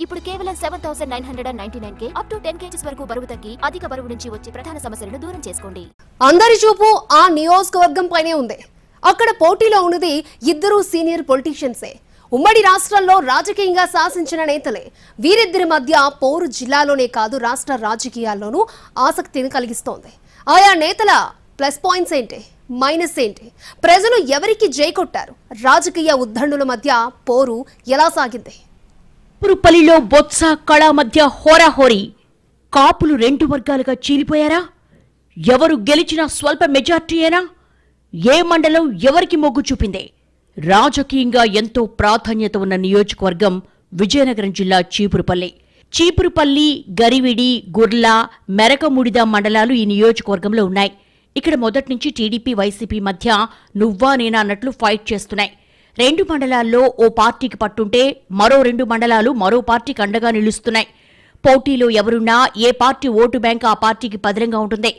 ఇప్పుడు కేవలం 7999K up to 10 kgs వరకు బరువు తగ్గి అధిక బరువు నుంచి వచ్చే ప్రధాన సమస్యలను దూరం చేసుకోండి. అందరి చూపు ఆ నియోజకవర్గం పైనే ఉంది. అక్కడ పోటీలో ఉన్నది ఇద్దరు సీనియర్ పొలిటీషియన్సే. ఉమ్మడి రాష్ట్రంలో రాజకీయంగా శాసించిన నేతలే. వీరిద్దరి మధ్య పోరు జిల్లాలోనే కాదు రాష్ట్ర రాజకీయాల్లోనూ ఆసక్తిని కలిగిస్తోంది. ఆయా నేతల ప్లస్ పాయింట్స్ ఏంటి, మైనస్ ఏంటి, ప్రజలు ఎవరికి జై కొట్టారు, రాజకీయ ఉద్దండుల మధ్య పోరు ఎలా సాగింది? చీపురుపల్లిలో బొత్స కళ మధ్య హోరాహోరీ. కాపులు రెండు వర్గాలుగా చీలిపోయారా? ఎవరు గెలిచినా స్వల్ప మెజార్టీయేనా? ఏ మండలం ఎవరికి మొగ్గు చూపింది? రాజకీయంగా ఎంతో ప్రాధాన్యత ఉన్న నియోజకవర్గం విజయనగరం జిల్లా చీపురుపల్లి. చీపురుపల్లి, గరివిడి, గుర్ల, మెరకముడిద మండలాలు ఈ నియోజకవర్గంలో ఉన్నాయి. ఇక్కడ మొదటి నుంచి టీడీపీ, వైసీపీ మధ్య నువ్వా నేనా అన్నట్లు ఫైట్ చేస్తున్నాయి. రెండు మండలాల్లో ఓ పార్టీకి పట్టుంటే మరో రెండు మండలాలు మరో పార్టీకి అండగా నిలుస్తున్నాయి. పోటీలో ఎవరున్నా ఏ పార్టీ ఓటు బ్యాంక్ ఆ పార్టీకి పదిలంగా ఉంటుంది.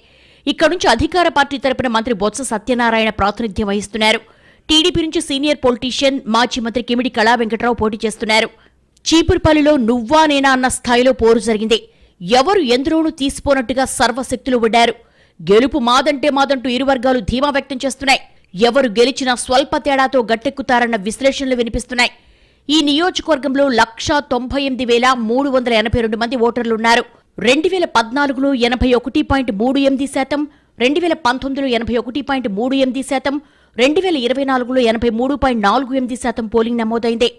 ఇక్కడ నుంచి అధికార పార్టీ తరపున మంత్రి బొత్స సత్యనారాయణ ప్రాతినిధ్యం వహిస్తున్నారు. టీడీపీ నుంచి సీనియర్ పొలిటీషియన్ మాజీ మంత్రి కిమిడి కళా వెంకట్రావు పోటీ చేస్తున్నారు. చీపురుపల్లిలో నువ్వా నేనా అన్న స్థాయిలో పోరు జరిగింది. ఎవరు ఎందరోనూ తీసిపోనట్టుగా సర్వశక్తులు ఒడ్డారు. గెలుపు మాదంటే మాదంటూ ఇరు వర్గాలు ధీమా వ్యక్తం చేస్తున్నాయి. ఎవరు గెలిచినా స్వల్ప తేడాతో గట్టెక్కుతారన్న విశ్లేషణలు వినిపిస్తున్నాయి. ఈ నియోజకవర్గంలో 1,98,382 మంది ఓటర్లున్నారు. 2014లో 81.38%, 2019లో 81.38%, 2024లో 83.48% పోలింగ్ నమోదైంది.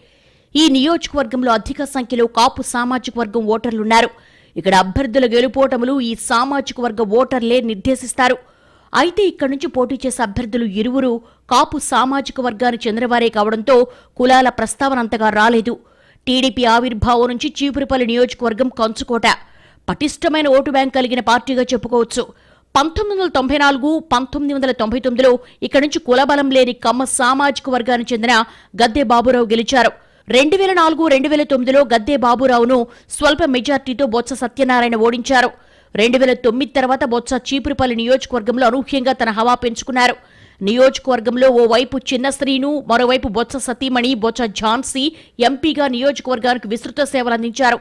ఈ నియోజకవర్గంలో అధిక సంఖ్యలో కాపు సామాజిక వర్గం ఓటర్లున్నారు. ఇక్కడ అభ్యర్థుల గెలుపోటములు ఈ సామాజిక వర్గ ఓటర్లే నిర్దేశిస్తారు. అయితే ఇక్కడి నుంచి పోటీ చేసే అభ్యర్థులు ఇరువురు కాపు సామాజిక వర్గానికి చెందినవారే కావడంతో కులాల ప్రస్తావన అంతగా రాలేదు. టీడీపీ ఆవిర్భావం నుంచి చీపురుపల్లి నియోజకవర్గం కంచుకోట. పటిష్టమైన ఓటు బ్యాంక్ కలిగిన పార్టీగా చెప్పుకోవచ్చు. 1994, 1999లో ఇక్కడి నుంచి కులబలం లేని కమ్మ సామాజిక వర్గానికి చెందిన గద్దె బాబురావు గెలిచారు. 2004, 2009లో గద్దె బాబురావును స్వల్ప మెజార్టీతో బొత్స సత్యనారాయణ ఓడించారు. 2009 తర్వాత బొత్స చీపురుపల్లి నియోజకవర్గంలో అనూహ్యంగా తన హవా పెంచుకున్నారు. నియోజకవర్గంలో ఓవైపు చిన్న శ్రీను, మరోవైపు బొత్స సతీమణి బొత్స ఝాన్సీ ఎంపీగా నియోజకవర్గానికి విస్తృత సేవలందించారు.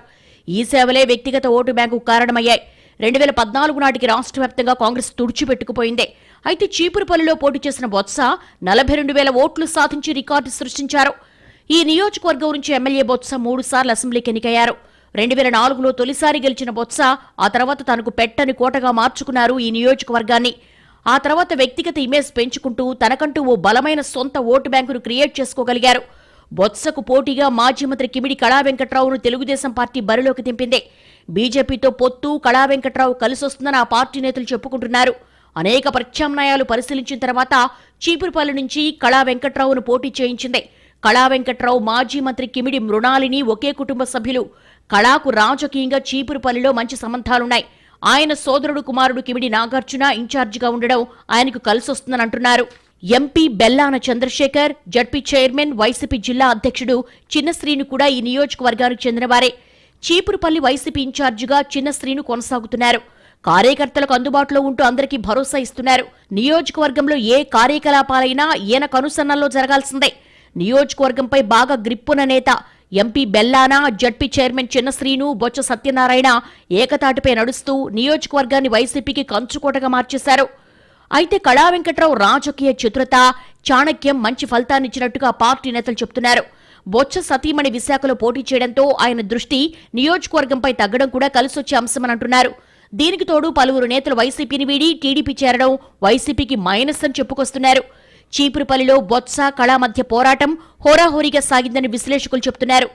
ఈ సేవలే వ్యక్తిగత ఓటు బ్యాంకు కారణమయ్యాయి. 2014 నాటికి రాష్ట్ర వ్యాప్తంగా కాంగ్రెస్ తుడిచిపెట్టుకుపోయింది. అయితే చీపురుపల్లిలో పోటీ చేసిన బొత్స 42,000 ఓట్లు సాధించి రికార్డు సృష్టించారు. ఈ నియోజకవర్గం నుంచి ఎమ్మెల్యే బొత్స 3 సార్లు అసెంబ్లీకి ఎన్నికయ్యారు. 2004లో తొలిసారి గెలిచిన బొత్స ఆ తర్వాత తనకు పెట్టని కోటగా మార్చుకున్నారు ఈ నియోజకవర్గాన్ని. ఆ తర్వాత వ్యక్తిగత ఇమేజ్ పెంచుకుంటూ తనకంటూ ఓ బలమైన సొంత ఓటు బ్యాంకును క్రియేట్ చేసుకోగలిగారు. బొత్సకు పోటీగా మాజీ మంత్రి కిమిడి కళా వెంకట్రావును తెలుగుదేశం పార్టీ బరిలోకి దింపింది. బీజేపీతో పొత్తు కళా వెంకట్రావు కలిసొస్తుందని ఆ పార్టీ నేతలు చెప్పుకుంటున్నారు. అనేక ప్రత్యామ్నాయాలు పరిశీలించిన తర్వాత చీపురుపల్లి నుంచి కళా వెంకట్రావును పోటీ చేయించింది. కళా వెంకట్రావు, మాజీ మంత్రి కిమిడి మృణాలిని ఒకే కుటుంబ సభ్యులు. కళాకు రాజకీయంగా చీపురుపల్లిలో మంచి సంబంధాలున్నాయి. ఆయన సోదరుడు కుమారుడు కిమిడి నాగార్జున ఇన్ఛార్జిగా ఉండడం ఆయనకు కలిసొస్తుందని అంటున్నారు. MP Bellana Chandrasekhar, ZP chairman, YCP జిల్లా అధ్యక్షుడు చిన్నశ్రీను కూడా ఈ నియోజకవర్గానికి చెందినవారే. చీపురుపల్లి వైసీపీ ఇన్ఛార్జిగా చిన్నశ్రీను కొనసాగుతున్నారు. కార్యకర్తలకు అందుబాటులో ఉంటూ అందరికీ భరోసా ఇస్తున్నారు. నియోజకవర్గంలో ఏ కార్యకలాపాలైనా ఈయన కనుసన్నల్లో జరగాల్సిందే. నియోజకవర్గంపై బాగా గ్రిప్పున నేత MP Bellana, ZP chairman Chinnasrinu, Botsa Satyanarayana ఏకతాటిపై నడుస్తూ నియోజకవర్గాన్ని వైసీపీకి కంచుకోటగా మార్చేశారు. అయితే కళా వెంకట్రావు రాజకీయ చతురత, చాణక్యం మంచి ఫలితాన్నిచ్చినట్టుగా పార్టీ నేతలు చెబుతున్నారు. బొత్స సతీమణి విశాఖలో పోటీ చేయడంతో ఆయన దృష్టి నియోజకవర్గంపై తగ్గడం కూడా కలిసొచ్చే అంశమని అంటున్నారు. దీనికి తోడు పలువురు నేతలు వైసీపీని వీడి టీడీపీ చేరడం వైసీపీకి మైనస్ అని చెప్పుకొస్తున్నారు. చీపురుపల్లిలో బొత్స కళా మధ్య పోరాటం హోరాహోరీగా సాగిందని విశ్లేషకులు చెబుతున్నారు.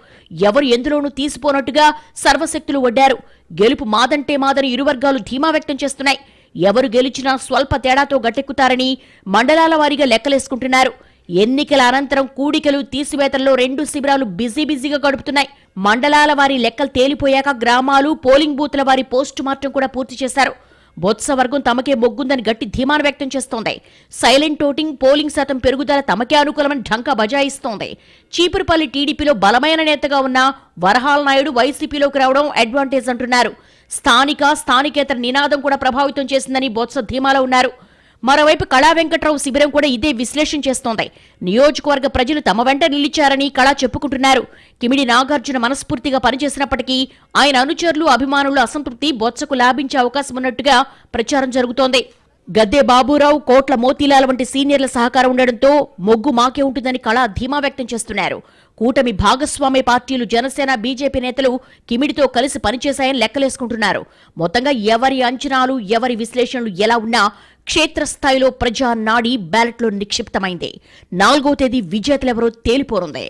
ఎవరు ఎందులోనూ తీసిపోనట్టుగా సర్వశక్తులు ఒడ్డారు. గెలుపు మాదంటే మాదని ఇరు వర్గాలు ధీమా వ్యక్తం చేస్తున్నాయి. ఎవరు గెలిచినా స్వల్ప తేడాతో గట్టెక్కుతారని మండలాల వారీగా లెక్కలేసుకుంటున్నారు. ఎన్నికల అనంతరం కూడికలు, తీసివేతల్లో రెండు శిబిరాలు బిజీగా గడుపుతున్నాయి. మండలాల వారి లెక్కలు తేలిపోయాక గ్రామాలు, పోలింగ్ బూత్ల వారి పోస్టు మార్టం కూడా పూర్తి చేశారు. బొత్స వర్గం తమకే మొగ్గుందని గట్టి ధీమాను వ్యక్తం చేస్తోంది. సైలెంట్ ఓటింగ్, పోలింగ్ శాతం పెరుగుదల తమకే అనుకూలమని ఢంకా బజాయిస్తోంది. చీపురుపల్లి టీడీపీలో బలమైన నేతగా ఉన్న వరహాల నాయుడు వైసీపీలోకి రావడం అడ్వాంటేజ్ అంటున్నారు. స్థానికేతర నినాదం కూడా ప్రభావితం చేసిందని బొత్స ధీమాలో ఉన్నారు. మరోవైపు కళా వెంకట్రావు శిబిరం కూడా ఇదే విశ్లేషణ చేస్తోంది. నియోజకవర్గ ప్రజలు తమ వెంట నిలిచారని కళా చెప్పుకుంటున్నారు. కిమిడి నాగార్జున మనస్ఫూర్తిగా పనిచేసినప్పటికీ ఆయన అనుచరులు, అభిమానుల అసంతృప్తి బొత్సకు లాభించే అవకాశం ఉన్నట్టుగా ప్రచారం జరుగుతోంది. గద్దె బాబురావు, కోట్ల మోతీలాల్ వంటి సీనియర్ల సహకారం ఉండడంతో మొగ్గు మాకే ఉంటుందని కళా ధీమా వ్యక్తం చేస్తున్నారు. కూటమి భాగస్వామ్య పార్టీలు జనసేన, బీజేపీ నేతలు కిమిడితో కలిసి పనిచేశాయని లెక్కలేసుకుంటున్నారు. మొత్తంగా ఎవరి అంచనాలు, ఎవరి విశ్లేషణలు ఎలా ఉన్నా క్షేత్రస్థాయిలో ప్రజా నాడి బ్యాలెట్లో నిక్షిప్తమైంది. 4వ తేదీ విజేతలెవరో తేలిపోనుంది.